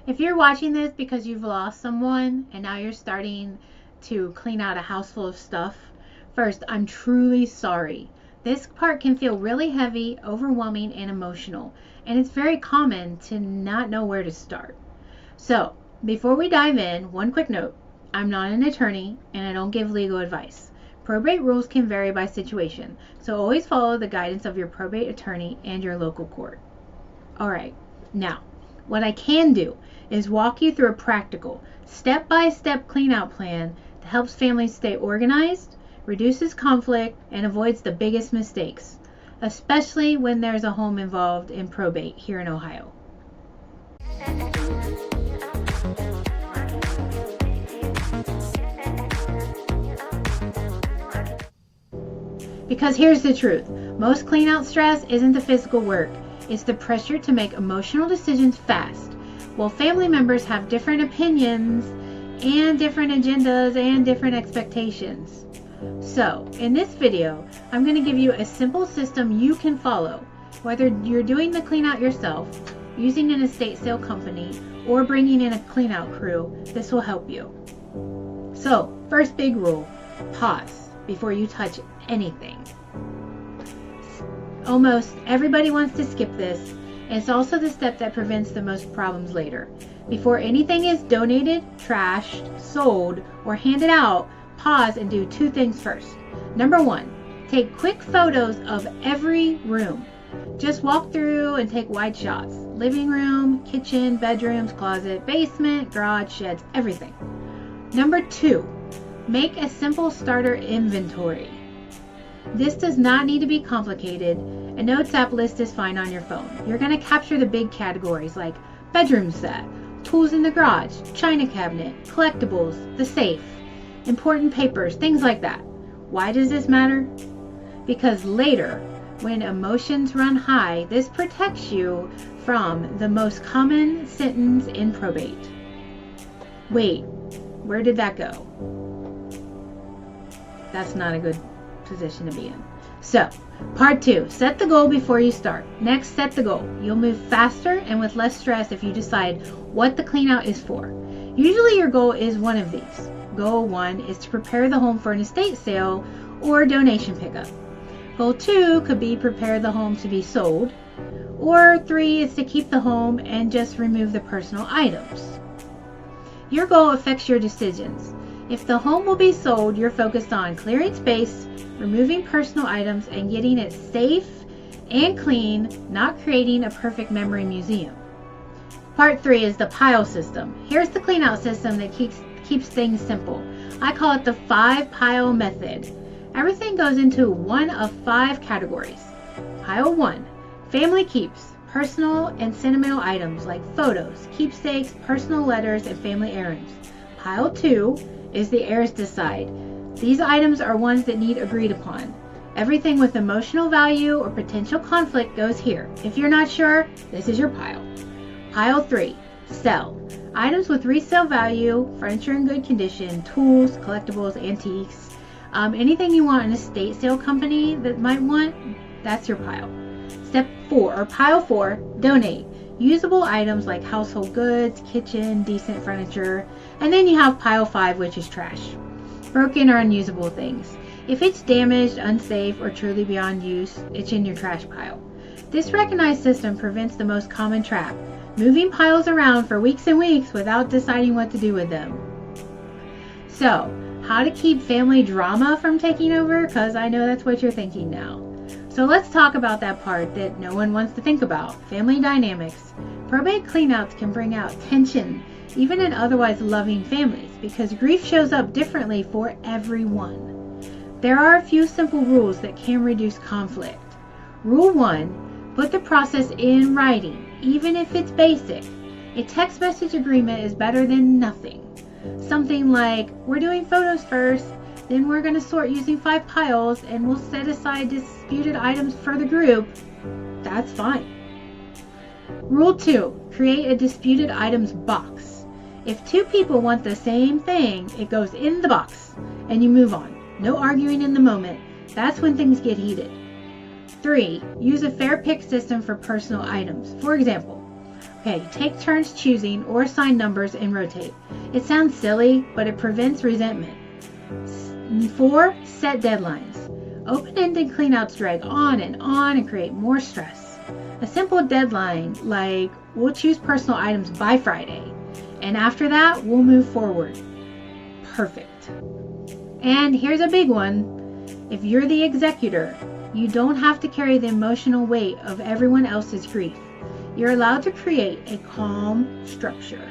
If you're watching this because you've lost someone and now you're starting to clean out a house full of stuff, first, I'm truly sorry. This part can feel really heavy, overwhelming, and emotional, and it's very common to not know where to start. So, before we dive in, one quick note. I'm not an attorney and I don't give legal advice. Probate rules can vary by situation, so always follow the guidance of your probate attorney and your local court. Alright, now, what I can do is walk you through a practical, step-by-step clean-out plan that helps families stay organized, reduces conflict, and avoids the biggest mistakes, especially when there's a home involved in probate here in Ohio. Because here's the truth, most clean-out stress isn't the physical work, it's the pressure to make emotional decisions fast. While family members have different opinions and different agendas and different expectations. So, in this video, I'm going to give you a simple system you can follow. Whether you're doing the clean out yourself, using an estate sale company, or bringing in a clean out crew, this will help you. So, first big rule, pause before you touch anything. Almost everybody wants to skip this. It's also the step that prevents the most problems later. Before anything is donated, trashed, sold, or handed out, pause and do two things first. Number one, take quick photos of every room. Just walk through and take wide shots. Living room, kitchen, bedrooms, closet, basement, garage, sheds, everything. Number two, make a simple starter inventory. This does not need to be complicated. A notes app list is fine on your phone. You're going to capture the big categories like bedroom set, tools in the garage, china cabinet, collectibles, the safe, important papers, things like that. Why does this matter? Because later, when emotions run high, this protects you from the most common sentence in probate. Wait, where did that go? That's not a good position to be in. So, part 2, set the goal before you start. Next, set the goal. You'll move faster and with less stress if you decide what the clean out is for. Usually your goal is one of these. Goal 1 is to prepare the home for an estate sale or donation pickup. Goal 2 could be prepare the home to be sold. Or 3 is to keep the home and just remove the personal items. Your goal affects your decisions. If the home will be sold, you're focused on clearing space, removing personal items, and getting it safe and clean, not creating a perfect memory museum. Part 3 is the pile system. Here's the clean out system that keeps things simple. I call it the 5 pile method. Everything goes into one of 5 categories. Pile 1, family keeps, personal and sentimental items like photos, keepsakes, personal letters, and family errands. Pile 2 is the heirs decide. These items are ones that need agreed upon. Everything with emotional value or potential conflict goes here. If you're not sure, this is your pile. Pile 3, sell. Items with resale value, furniture in good condition, tools, collectibles, antiques, anything you want an estate sale company that might want, that's your pile. Step 4, or pile 4, donate. Usable items like household goods, kitchen, decent furniture, and then you have pile 5, which is trash. Broken or unusable things. If it's damaged, unsafe, or truly beyond use, it's in your trash pile. This recognized system prevents the most common trap, moving piles around for weeks and weeks without deciding what to do with them. So, how to keep family drama from taking over? Because I know that's what you're thinking now. So let's talk about that part that no one wants to think about, family dynamics. Probate cleanouts can bring out tension, even in otherwise loving families, because grief shows up differently for everyone. There are a few simple rules that can reduce conflict. Rule 1, put the process in writing, even if it's basic. A text message agreement is better than nothing. Something like, we're doing photos first, then we're going to sort using 5 piles, and we'll set aside disputed items for the group. That's fine. Rule 2, create a disputed items box. If 2 people want the same thing, it goes in the box, and you move on. No arguing in the moment. That's when things get heated. 3, use a fair pick system for personal items. For example, Okay, take turns choosing or assign numbers and rotate. It sounds silly, but it prevents resentment. 4, set deadlines. Open-ended cleanouts drag on and create more stress. A simple deadline like we'll choose personal items by Friday, and after that we'll move forward. Perfect. And here's a big one. If you're the executor, you don't have to carry the emotional weight of everyone else's grief. You're allowed to create a calm structure.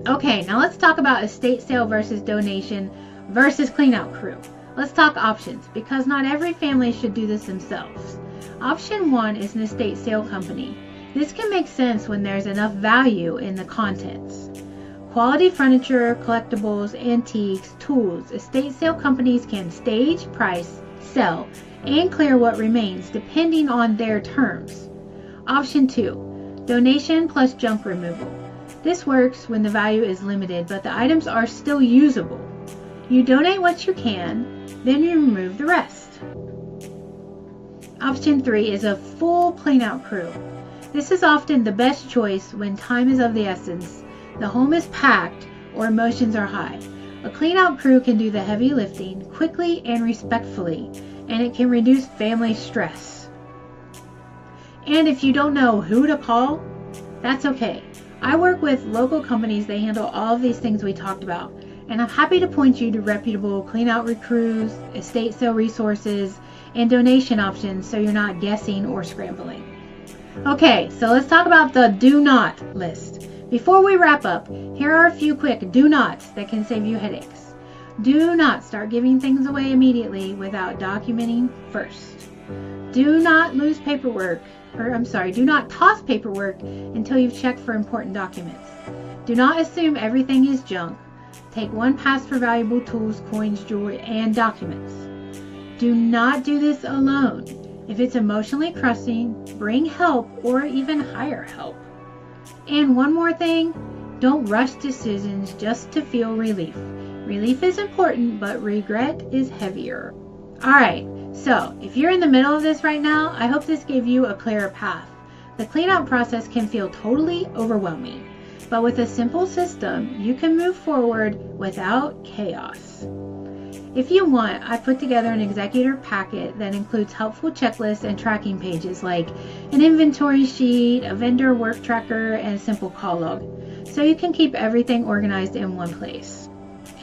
Okay, now let's talk about estate sale versus donation versus cleanout crew. Let's talk options, because not every family should do this themselves. Option 1 is an estate sale company. This can make sense when there's enough value in the contents. Quality furniture, collectibles, antiques, tools. Estate sale companies can stage, price, sell, and clear what remains depending on their terms. Option 2, donation plus junk removal. This works when the value is limited, but the items are still usable. You donate what you can, then you remove the rest. Option 3 is a full cleanout crew. This is often the best choice when time is of the essence, the home is packed, or emotions are high. A cleanout crew can do the heavy lifting quickly and respectfully, and it can reduce family stress. And if you don't know who to call, that's okay. I work with local companies that handle all of these things we talked about, and I'm happy to point you to reputable cleanout crews, estate sale resources, and donation options so you're not guessing or scrambling. Okay, so let's talk about the do not list. Before we wrap up, here are a few quick do nots that can save you headaches. Do not start giving things away immediately without documenting first. Do not lose paperwork, do not toss paperwork until you've checked for important documents. Do not assume everything is junk. Take one pass for valuable tools, coins, jewelry, and documents. Do not do this alone. If it's emotionally crushing, bring help or even hire help. And one more thing, don't rush decisions just to feel relief. Relief is important, but regret is heavier. Alright, so if you're in the middle of this right now, I hope this gave you a clearer path. The cleanout process can feel totally overwhelming. But with a simple system, you can move forward without chaos. If you want, I put together an executor packet that includes helpful checklists and tracking pages like an inventory sheet, a vendor work tracker, and a simple call log, so you can keep everything organized in one place.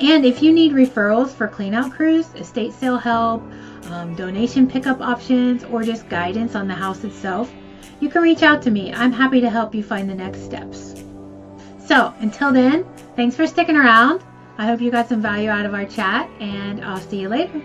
And if you need referrals for cleanout crews, estate sale help, donation pickup options, or just guidance on the house itself, you can reach out to me. I'm happy to help you find the next steps. So, until then, thanks for sticking around. I hope you got some value out of our chat, and I'll see you later.